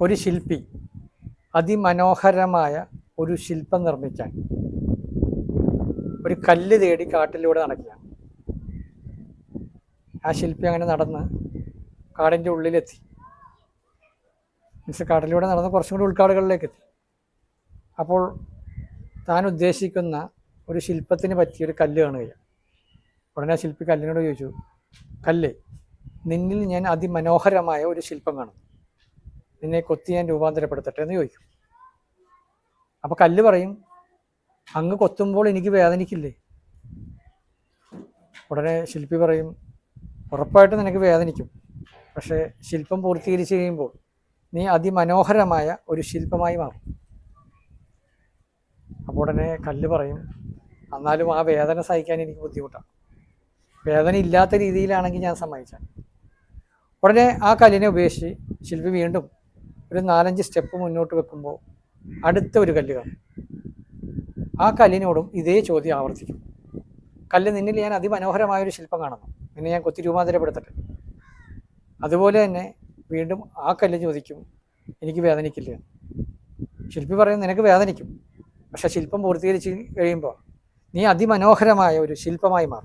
ഒരു ശില്പി അതിമനോഹരമായ ഒരു ശില്പം നിർമ്മിക്കാൻ ഒരു കല്ല് തേടി കാട്ടിലൂടെ നടക്കുകയാണ്. ആ ശില്പി അങ്ങനെ നടന്ന് കാടിൻ്റെ ഉള്ളിലെത്തി. കാട്ടിലൂടെ നടന്ന് കുറച്ചും കൂടി ഉൾക്കാടുകളിലേക്ക് എത്തി. അപ്പോൾ താൻ ഉദ്ദേശിക്കുന്ന ഒരു ശില്പത്തിന് പറ്റിയൊരു കല്ല് കാണുകയാണ്. ഉടനെ ആ ശില്പി കല്ലിനോട് ചോദിച്ചു, കല്ല്, നിന്നിൽ ഞാൻ അതിമനോഹരമായ ഒരു ശില്പം കാണുന്നു, നിന്നെ കൊത്തി ഞാൻ രൂപാന്തരപ്പെടുത്തട്ടെ എന്ന് ചോദിക്കും. അപ്പോൾ കല്ല് പറയും, അങ്ങ് കൊത്തുമ്പോൾ എനിക്ക് വേദനിക്കില്ലേ? ഉടനെ ശില്പി പറയും, ഉറപ്പായിട്ടും നിനക്ക് വേദനിക്കും, പക്ഷേ ശില്പം പൂർത്തീകരിച്ച് കഴിയുമ്പോൾ നീ അതിമനോഹരമായ ഒരു ശില്പമായി മാറും. അപ്പോൾ ഉടനെ കല്ല് പറയും, എന്നാലും ആ വേദന സഹിക്കാൻ എനിക്ക് ബുദ്ധിമുട്ടാണ്, വേദന ഇല്ലാത്ത രീതിയിലാണെങ്കിൽ ഞാൻ സമ്മതിച്ചാൽ. ഉടനെ ആ കല്ലിനെ ഉപേക്ഷിച്ച് ശില്പി വീണ്ടും ഒരു 4-5 സ്റ്റെപ്പ് മുന്നോട്ട് വെക്കുമ്പോൾ അടുത്ത ഒരു കല്ല് കാണും. ആ കല്ലിനോടും ഇതേ ചോദ്യം ആവർത്തിക്കും. കല്ല്, നിന്നിൽ ഞാൻ അതിമനോഹരമായൊരു ശില്പം കാണുന്നു, നിന്നെ ഞാൻ കൊത്തി രൂപാന്തരപ്പെടുത്തട്ടെ. അതുപോലെ തന്നെ വീണ്ടും ആ കല്ല് ചോദിക്കും, എനിക്ക് വേദനിക്കില്ല. ശില്പി പറയും, നിനക്ക് വേദനിക്കും, പക്ഷെ ശില്പം പൂർത്തീകരിച്ച് കഴിയുമ്പോൾ നീ അതിമനോഹരമായ ഒരു ശില്പമായി മാറും.